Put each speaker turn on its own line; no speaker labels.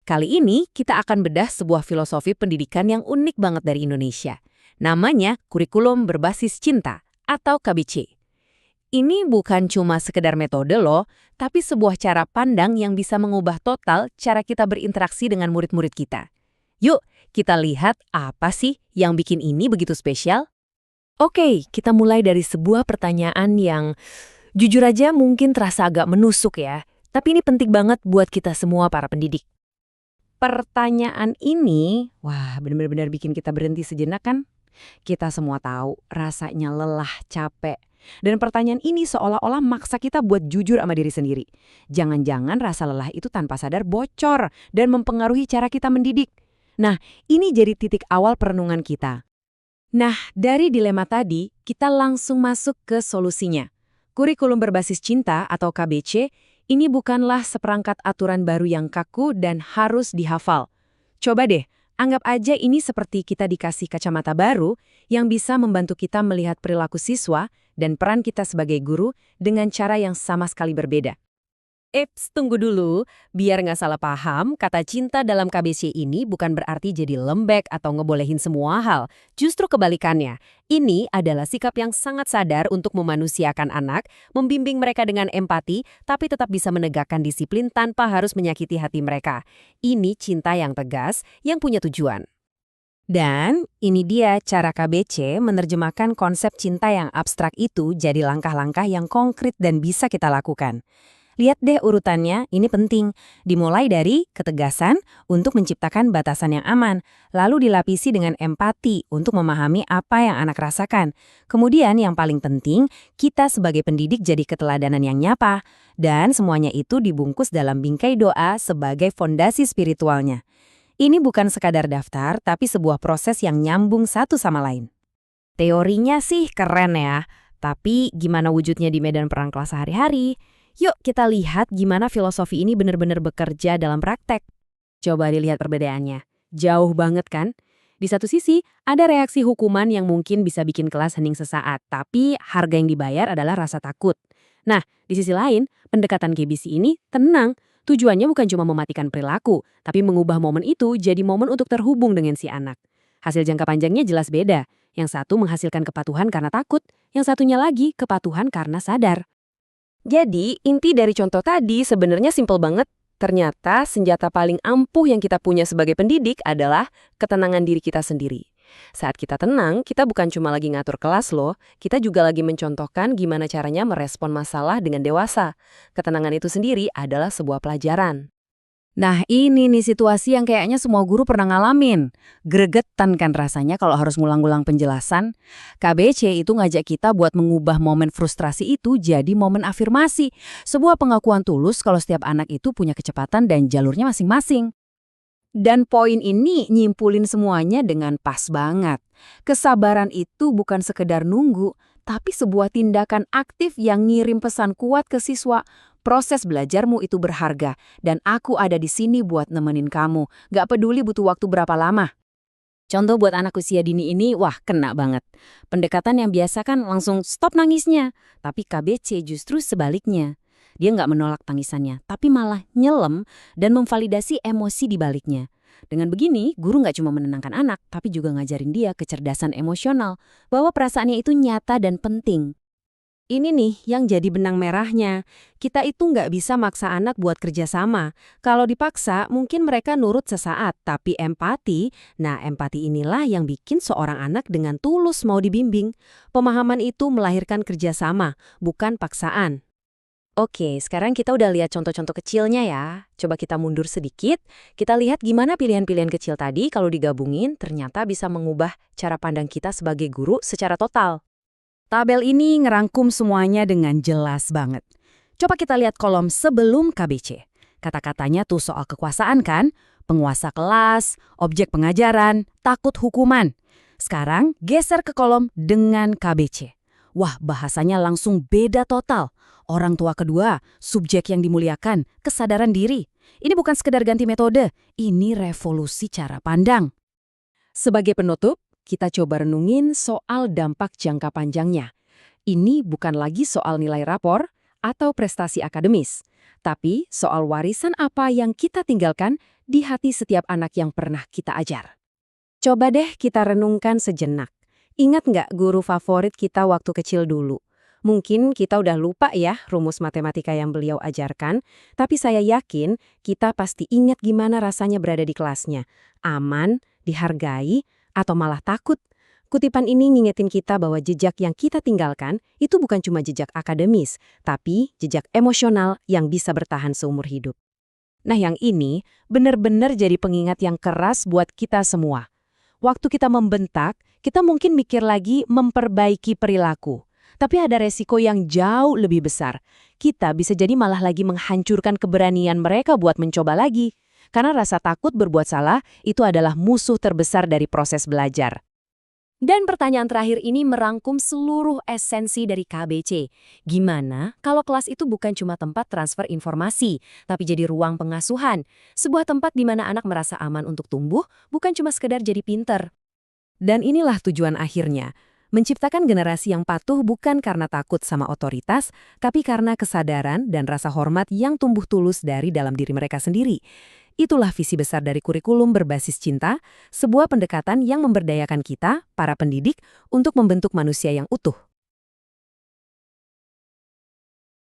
Kali ini kita akan bedah sebuah filosofi pendidikan yang unik banget dari Indonesia. Namanya Kurikulum Berbasis Cinta atau KBC. Ini bukan cuma sekedar metode loh, tapi sebuah cara pandang yang bisa mengubah total cara kita berinteraksi dengan murid-murid kita. Yuk, kita lihat apa sih yang bikin ini begitu spesial? Oke, kita mulai dari sebuah pertanyaan yang jujur aja mungkin terasa agak menusuk ya. Tapi ini penting banget buat kita semua para pendidik. Pertanyaan ini, wah benar-benar bikin kita berhenti sejenak kan? Kita semua tahu rasanya lelah, capek. Dan pertanyaan ini seolah-olah maksa kita buat jujur sama diri sendiri. Jangan-jangan rasa lelah itu tanpa sadar bocor dan mempengaruhi cara kita mendidik. Nah, ini jadi titik awal perenungan kita. Nah, dari dilema tadi, kita langsung masuk ke solusinya. Kurikulum Berbasis Cinta atau KBC ini bukanlah seperangkat aturan baru yang kaku dan harus dihafal. Coba deh, anggap aja ini seperti kita dikasih kacamata baru yang bisa membantu kita melihat perilaku siswa dan peran kita sebagai guru dengan cara yang sama sekali berbeda. Eits, tunggu dulu. Biar nggak salah paham, kata cinta dalam KBC ini bukan berarti jadi lembek atau ngebolehin semua hal. Justru kebalikannya. Ini adalah sikap yang sangat sadar untuk memanusiakan anak, membimbing mereka dengan empati, tapi tetap bisa menegakkan disiplin tanpa harus menyakiti hati mereka. Ini cinta yang tegas, yang punya tujuan. Dan ini dia cara KBC menerjemahkan konsep cinta yang abstrak itu jadi langkah-langkah yang konkret dan bisa kita lakukan. Lihat deh urutannya, ini penting. Dimulai dari ketegasan untuk menciptakan batasan yang aman, lalu dilapisi dengan empati untuk memahami apa yang anak rasakan. Kemudian yang paling penting, kita sebagai pendidik jadi keteladanan yang nyapa. Dan semuanya itu dibungkus dalam bingkai doa sebagai fondasi spiritualnya. Ini bukan sekadar daftar, tapi sebuah proses yang nyambung satu sama lain. Teorinya sih keren ya, tapi gimana wujudnya di medan perang kelas sehari-hari? Yuk kita lihat gimana filosofi ini benar-benar bekerja dalam praktek. Coba dilihat perbedaannya. Jauh banget kan? Di satu sisi, ada reaksi hukuman yang mungkin bisa bikin kelas hening sesaat, tapi harga yang dibayar adalah rasa takut. Nah, di sisi lain, pendekatan KBC ini tenang. Tujuannya bukan cuma mematikan perilaku, tapi mengubah momen itu jadi momen untuk terhubung dengan si anak. Hasil jangka panjangnya jelas beda. Yang satu menghasilkan kepatuhan karena takut, yang satunya lagi kepatuhan karena sadar. Jadi, inti dari contoh tadi sebenarnya simpel banget. Ternyata senjata paling ampuh yang kita punya sebagai pendidik adalah ketenangan diri kita sendiri. Saat kita tenang, kita bukan cuma lagi ngatur kelas loh, kita juga lagi mencontohkan gimana caranya merespon masalah dengan dewasa. Ketenangan itu sendiri adalah sebuah pelajaran. Nah ini nih situasi yang kayaknya semua guru pernah ngalamin. Gregetan kan rasanya kalau harus ngulang-ngulang penjelasan. KBC itu ngajak kita buat mengubah momen frustrasi itu jadi momen afirmasi. Sebuah pengakuan tulus kalau setiap anak itu punya kecepatan dan jalurnya masing-masing. Dan poin ini nyimpulin semuanya dengan pas banget. Kesabaran itu bukan sekedar nunggu, tapi sebuah tindakan aktif yang ngirim pesan kuat ke siswa. Proses belajarmu itu berharga, dan aku ada di sini buat nemenin kamu. Gak peduli butuh waktu berapa lama. Contoh buat anak usia dini ini, wah kena banget. Pendekatan yang biasa kan langsung stop nangisnya. Tapi KBC justru sebaliknya. Dia nggak menolak tangisannya, tapi malah nyelem dan memvalidasi emosi di baliknya. Dengan begini, guru nggak cuma menenangkan anak, tapi juga ngajarin dia kecerdasan emosional, bahwa perasaannya itu nyata dan penting. Ini nih yang jadi benang merahnya. Kita itu nggak bisa maksa anak buat kerjasama. Kalau dipaksa, mungkin mereka nurut sesaat, tapi empati, nah empati inilah yang bikin seorang anak dengan tulus mau dibimbing. Pemahaman itu melahirkan kerjasama, bukan paksaan. Oke, sekarang kita udah lihat contoh-contoh kecilnya ya. Coba kita mundur sedikit, kita lihat gimana pilihan-pilihan kecil tadi kalau digabungin ternyata bisa mengubah cara pandang kita sebagai guru secara total. Tabel ini ngerangkum semuanya dengan jelas banget. Coba kita lihat kolom sebelum KBC. Kata-katanya tuh soal kekuasaan kan? Penguasa kelas, objek pengajaran, takut hukuman. Sekarang geser ke kolom dengan KBC. Wah, bahasanya langsung beda total. Orang tua kedua, subjek yang dimuliakan, kesadaran diri. Ini bukan sekedar ganti metode, ini revolusi cara pandang. Sebagai penutup, kita coba renungin soal dampak jangka panjangnya. Ini bukan lagi soal nilai rapor atau prestasi akademis, tapi soal warisan apa yang kita tinggalkan
di hati setiap anak yang pernah kita ajar. Coba deh kita renungkan sejenak. Ingat nggak guru favorit kita waktu kecil dulu? Mungkin kita udah lupa ya rumus matematika yang beliau ajarkan, tapi saya yakin kita pasti ingat gimana rasanya berada di kelasnya. Aman, dihargai, atau malah takut. Kutipan ini ngingetin kita bahwa jejak yang kita tinggalkan itu bukan cuma jejak akademis, tapi jejak emosional yang bisa bertahan seumur hidup.
Nah, yang ini benar-benar jadi pengingat yang keras buat kita semua. Waktu kita membentak, kita mungkin mikir lagi memperbaiki perilaku. Tapi ada resiko yang jauh lebih besar. Kita bisa jadi malah lagi menghancurkan keberanian mereka buat mencoba lagi. Karena rasa takut berbuat salah itu adalah musuh terbesar dari proses belajar.
Dan pertanyaan terakhir ini merangkum seluruh esensi dari KBC. Gimana kalau kelas itu bukan cuma tempat transfer informasi, tapi jadi ruang pengasuhan? Sebuah tempat di mana anak merasa aman untuk tumbuh, bukan cuma sekedar jadi pinter.
Dan inilah tujuan akhirnya. Menciptakan generasi yang patuh bukan karena takut sama otoritas, tapi karena kesadaran dan rasa hormat yang tumbuh tulus dari dalam diri mereka sendiri. Itulah visi besar dari kurikulum berbasis cinta, sebuah pendekatan yang memberdayakan kita, para pendidik, untuk membentuk manusia yang utuh.